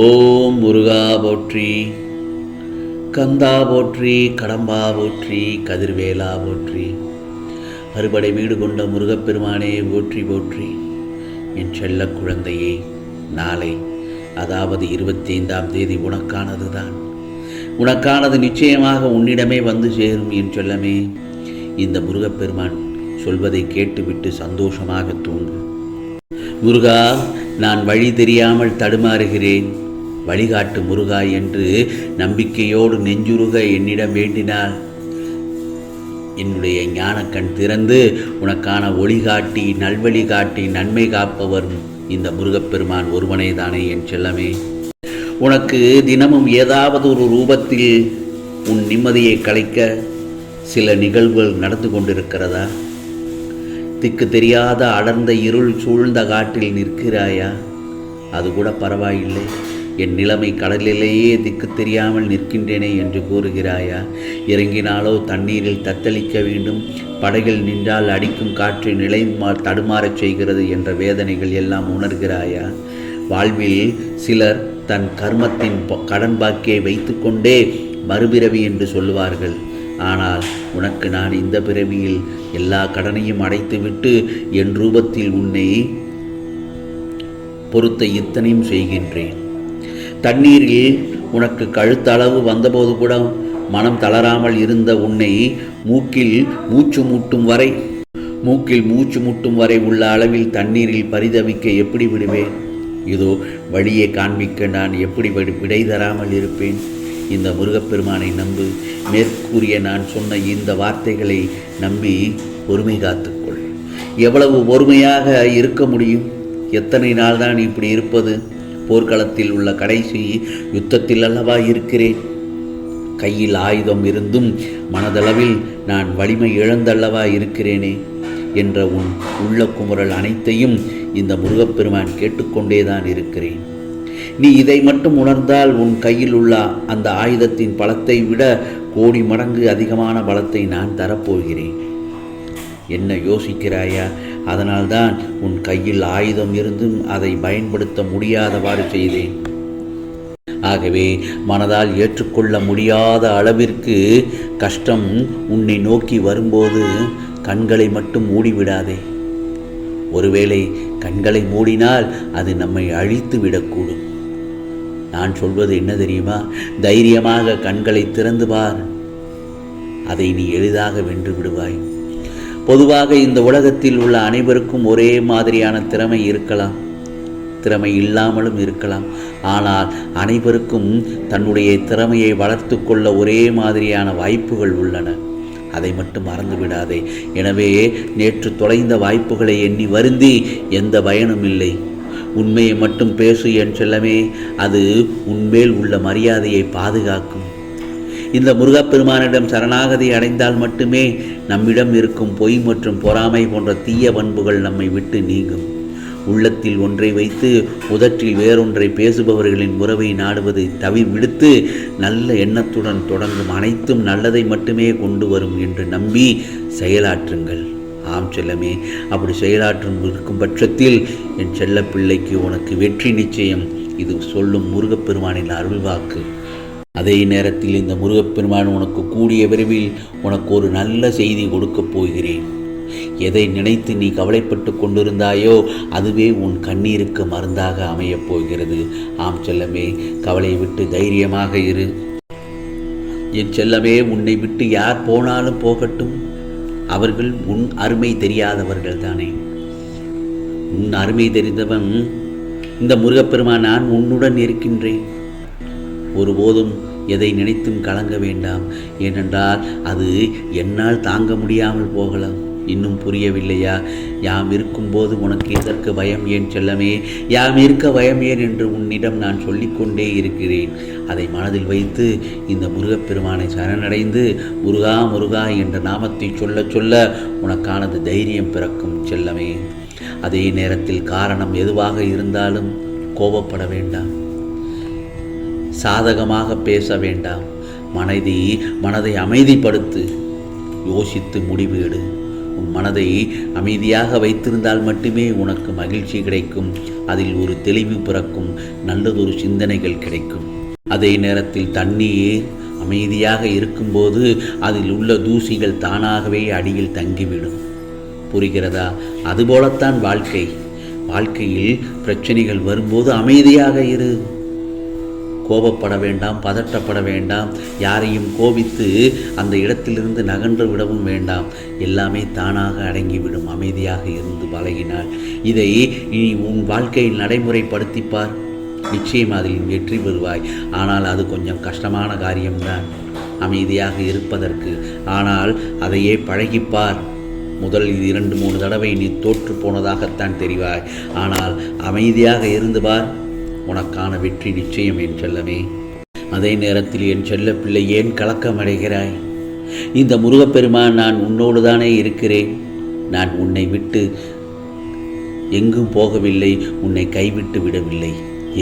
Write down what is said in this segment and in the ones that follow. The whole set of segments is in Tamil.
ஓம் முருகா போற்றி, கந்தா போற்றி, கடம்பா போற்றி, கதிர்வேலா போற்றி, அறுபடை வீடு கொண்ட முருகப்பெருமானே போற்றி போற்றி. என் செல்ல குழந்தையே, நாளை அதாவது 25ஆம் தேதி உனக்கானது தான். உனக்கானது நிச்சயமாக உன்னிடமே வந்து சேரும். என் செல்லமே, இந்த முருகப்பெருமான் சொல்வதை கேட்டுவிட்டு சந்தோஷமாக தூங்கு. முருகா, நான் வழி தெரியாமல் தடுமாறுகிறேன், வழிகாட்டு முருகா என்று நம்பிக்கையோடு நெஞ்சுருக என்னிடம் வேண்டினால் என்னுடைய ஞானக்கண் திறந்து உனக்கான ஒளிகாட்டி, நல்வழி காட்டி, நன்மை காப்பவர் இந்த முருகப்பெருமான் ஒருவனே தானே. என் செல்லமே, உனக்கு தினமும் ஏதாவது ஒரு ரூபத்தில் உன் நிம்மதியை கலைக்க சில நிகழ்வுகள் நடந்து கொண்டிருக்கிறதா? திக்கு தெரியாத அடர்ந்த இருள் சூழ்ந்த காட்டில் நிற்கிறாயா? அது கூட பரவாயில்லை, என் நிலைமை கடலிலேயே திக்கு தெரியாமல் நிற்கின்றேனே என்று கூறுகிறாயா? இறங்கினாலோ தண்ணீரில் தத்தளிக்க வேண்டும், படகில் நின்றால் அடிக்கும் காற்றை தடுமாறச் செய்கிறது என்ற வேதனைகள் எல்லாம் உணர்கிறாயா? வாழ்வில் சிலர் தன் கர்மத்தின் கடன் பாக்கியை வைத்து கொண்டே மறுபிறவி என்று சொல்லுவார்கள். ஆனால் உனக்கு நான் இந்த பிறவியில் எல்லா கடனையும் அடைத்துவிட்டு என் ரூபத்தில் உன்னை பொறுத்த இத்தனையும் செய்கின்றேன். தண்ணீரில் உனக்கு கழுத்தளவு வந்தபோது கூட மனம் தளராமல் இருந்த உன்னை மூக்கில் மூச்சு முட்டும் வரை உள்ள அளவில் தண்ணீரில் பரிதவிக்க எப்படி விடுவேன்? இதோ வழியை காண்பிக்க நான் எப்படி விடை தராமல் இருப்பேன்? இந்த முருகப்பெருமானை நம்பு. மேற்கூறிய நான் சொன்ன இந்த வார்த்தைகளை நம்பி பொறுமை காத்துக்கொள். எவ்வளவு பொறுமையாக இருக்க முடியும்? எத்தனை நாள் தான் இப்படி இருப்பது? போர்க்களத்தில் உள்ள கடைசி யுத்தத்தில் அல்லவா இருக்கிறேன். கையில் ஆயுதம் இருந்தும் மனதளவில் நான் வலிமை இழந்தல்லவா இருக்கிறேனே என்ற உன் உள்ள குமுறல் அனைத்தையும் இந்த முருகப்பெருமான் கேட்டுக்கொண்டேதான் இருக்கிறேன். நீ இதை மட்டும் உணர்ந்தால் உன் கையில் உள்ள அந்த ஆயுதத்தின் பலத்தை விட கோடி மடங்கு அதிகமான பலத்தை நான் தரப்போகிறேன். என்ன யோசிக்கிறாயா? அதனால்தான் உன் கையில் ஆயுதம் இருந்தும் அதை பயன்படுத்த முடியாதவாறு செய்தேன். ஆகவே மனதால் ஏற்றுக்கொள்ள முடியாத அளவிற்கு கஷ்டம் உன்னை நோக்கி வரும்போது கண்களை மட்டும் மூடிவிடாதே. ஒருவேளை கண்களை மூடினால் அது நம்மை அழித்து விடக்கூடும். நான் சொல்வது என்ன தெரியுமா? தைரியமாக கண்களை திறந்து பார், அதை நீ எளிதாக வென்று விடுவாய். பொதுவாக இந்த உலகத்தில் உள்ள அனைவருக்கும் ஒரே மாதிரியான திறமை இருக்கலாம், திறமை இல்லாமலும் இருக்கலாம். ஆனால் அனைவருக்கும் தன்னுடைய திறமையை வளர்த்து கொள்ள ஒரே மாதிரியான வாய்ப்புகள் உள்ளன. அதை மட்டும் மறந்து விடாதே. எனவே நேற்று தொலைந்த வாய்ப்புகளை எண்ணி வருந்தி எந்த பயனும் இல்லை. உண்மையை மட்டும் பேசு என் செல்லமே, அது உன்மேல் உள்ள மரியாதையை பாதுகாக்கும். இந்த முருகப்பெருமானிடம் சரணாகதி அடைந்தால் மட்டுமே நம்மிடம் இருக்கும் பொய் மற்றும் பொறாமை போன்ற தீய பண்புகள் நம்மை விட்டு நீங்கும். உள்ளத்தில் ஒன்றை வைத்து உதற்றில் வேறொன்றை பேசுபவர்களின் உறவை நாடுவதை விடுத்து நல்ல எண்ணத்துடன் தொடங்கும் அனைத்தும் நல்லதை மட்டுமே கொண்டு வரும் என்று நம்பி செயலாற்றுங்கள். ஆம் செல்லமே, அப்படி செயலாற்றும் இருக்கும் பட்சத்தில் என் செல்ல பிள்ளைக்கு உனக்கு வெற்றி நிச்சயம். இது சொல்லும் முருகப்பெருமானின் அருள்வாக்கு. அதே நேரத்தில் இந்த முருகப்பெருமான் உனக்கு கூடிய விரைவில் உனக்கு ஒரு நல்ல செய்தி கொடுக்கப் போகிறேன். எதை நினைத்து நீ கவலைப்பட்டு கொண்டிருந்தாயோ அதுவே உன் கண்ணீருக்கு மருந்தாக அமையப் போகிறது. ஆம் செல்லமே, கவலை விட்டு தைரியமாக இரு. என் செல்லமே, உன்னை விட்டு யார் போனாலும் போகட்டும், அவர்கள் உன் அருமை தெரியாதவர்கள் தானே. உன் அருமை தெரிந்தவன் இந்த முருகப்பெருமான். நான் உன்னுடன் இருக்கின்றேன். ஒருபோதும் எதை நினைத்தும் கலங்க வேண்டாம். ஏனென்றால் அது என்னால் தாங்க முடியாமல் போகலாம். இன்னும் புரியவில்லையா? யாம் இருக்கும்போது உனக்கு எதற்கு பயம் ஏன் செல்லமே? யாம் இருக்க பயம் ஏன் என்று உன்னிடம் நான் சொல்லிக்கொண்டே இருக்கிறேன். அதை மனதில் வைத்து இந்த முருகப்பெருமானை சரணடைந்து முருகா முருகா என்ற நாமத்தை சொல்ல சொல்ல உனக்கானது தைரியம் பிறக்கும் செல்லமே. அதே நேரத்தில் காரணம் எதுவாக இருந்தாலும் கோபப்பட வேண்டாம், சாதகமாக பேச வேண்டாம். மனதை அமைதிப்படுத்து, யோசித்து முடிவு எடு. உன் மனதை அமைதியாக வைத்திருந்தால் மட்டுமே உனக்கு மகிழ்ச்சி கிடைக்கும். அதில் ஒரு தெளிவு பிறக்கும், நல்லதொரு சிந்தனைகள் கிடைக்கும். அதே நேரத்தில் தண்ணீர் அமைதியாக இருக்கும்போது அதில் உள்ள தூசிகள் தானாகவே அடியில் தங்கிவிடும். புரிகிறதா? அதுபோலத்தான் வாழ்க்கையில் பிரச்சனைகள் வரும்போது அமைதியாக இரு. கோபப்பட வேண்டாம், பதட்டப்பட வேண்டாம், யாரையும் கோபித்து அந்த இடத்திலிருந்து நகன்று விடவும் வேண்டாம். எல்லாமே தானாக அடங்கிவிடும் அமைதியாக இருந்து பழகினால். இதை நீ உன் வாழ்க்கையில் நடைமுறைப்படுத்திப்பார். நிச்சயம் அதில் வெற்றி பெறுவாய். ஆனால் அது கொஞ்சம் கஷ்டமான காரியம்தான், அமைதியாக இருப்பதற்கு. ஆனால் அதையே பழகிப்பார். முதல் 2-3 தடவை நீ தோற்று போனதாகத்தான் தெரிவாய். ஆனால் அமைதியாக இருந்து பார், உனக்கான வெற்றி நிச்சயம் என் செல்லமே. அதே நேரத்தில் என் செல்ல பிள்ளை, ஏன் கலக்கமடைகிறாய்? இந்த முருகப்பெருமான் நான் உன்னோடு தானே இருக்கிறேன். நான் உன்னை விட்டு எங்கும் போகவில்லை, உன்னை கைவிட்டு விடவில்லை.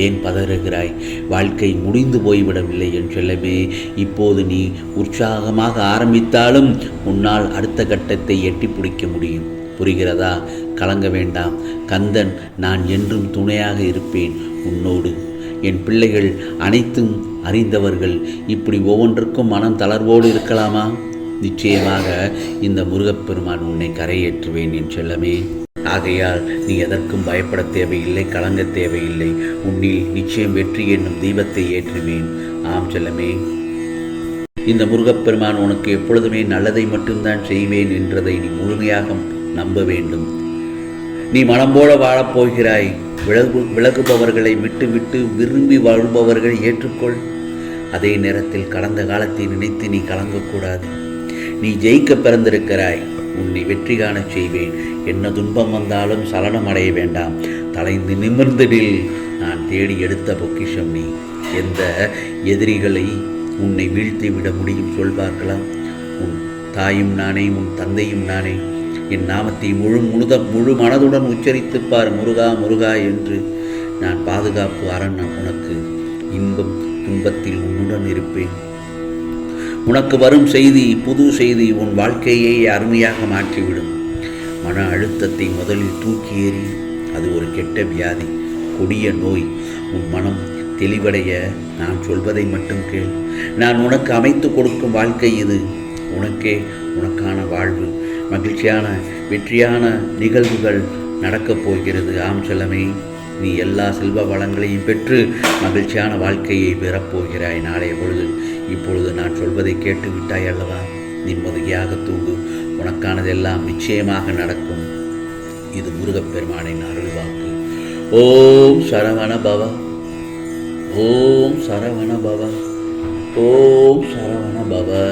ஏன் பதறுகிறாய்? வாழ்க்கை முடிந்து போய்விடவில்லை என் செல்லமே. இப்போது நீ உற்சாகமாக ஆரம்பித்தாலும் உன்னால் அடுத்த கட்டத்தை எட்டி பிடிக்க முடியும். புரிகிறதா? கலங்க வேண்டாம். கந்தன் நான் என்றும் துணையாக இருப்பேன் உன்னோடு. என் பிள்ளைகள் அனைத்தும் அறிந்தவர்கள். இப்படி ஒவ்வொன்றுக்கும் மனம் தளர்வோடு இருக்கலாமா? நிச்சயமாக இந்த முருகப்பெருமான் உன்னை கரையேற்றுவேன் என் செல்லமே. ஆகையால் நீ எதற்கும் பயப்பட தேவையில்லை, கலங்க தேவையில்லை. உன்னில் நிச்சயம் வெற்றி என்னும் தீபத்தை ஏற்றுவேன். ஆம் செல்லமே. இந்த முருகப்பெருமான் உனக்கு எப்பொழுதுமே நல்லதை மட்டும்தான் செய்வேன் என்றதை நீ முழுமையாக நம்ப வேண்டும். நீ மனம் போல வாழப்போகிறாய். விலகுபவர்களை விட்டு விரும்பி வாழ்பவர்களை ஏற்றுக்கொள். அதே நேரத்தில் கடந்த காலத்தை நினைத்து நீ கலங்கக்கூடாது. நீ ஜெயிக்க பிறந்திருக்கிறாய். உன்னை வெற்றி காணச் செய்வேன். என்ன துன்பம் வந்தாலும் சலனம் அடைய வேண்டாம். தலைந்து நிமிர்ந்திடில். நான் தேடி எடுத்த பொக்கிஷம் நீ. எந்த எதிரிகளை உன்னை வீழ்த்தி விட முடியும் சொல் பார்க்கலாம். உன் தாயும் நானே, உன் தந்தையும் நானே. என் நாமத்தை முழு மனதுடன் உச்சரித்துப்பார், முருகா முருகா என்று. நான் பாதுகாப்பு அரண் உனக்கு. இன்பம் துன்பத்தில் உன்னுடன் இருப்பேன். உனக்கு வரும் செய்தி புது செய்தி உன் வாழ்க்கையை அருமையாக மாற்றிவிடும். மன அழுத்தத்தை முதலில் தூக்கி எறி. அது ஒரு கெட்ட வியாதி, கொடிய நோய். உன் மனம் தெளிவடைய நான் சொல்வதை மட்டும் கேள். நான் உனக்கு அமைத்து கொடுக்கும் வாழ்க்கை இது. உனக்கான வாழ்வு, மகிழ்ச்சியான வெற்றியான நிகழ்வுகள் நடக்கப் போகிறது. ஆம் செல்லமே. நீ எல்லா செல்வ வளங்களையும் பெற்று மகிழ்ச்சியான வாழ்க்கையை பெறப்போகிறாய் நாளைய பொழுது. இப்பொழுது நான் சொல்வதை கேட்டு விட்டாய் அல்லவா? நிம்மதியாக தூங்கு. உனக்கானதெல்லாம் நிச்சயமாக நடக்கும். இது முருகப்பெருமானின் அருள் வாக்கு. ஓம் சரவண பவ, ஓம் சரவண பவ, ஓம் சரவண பவ.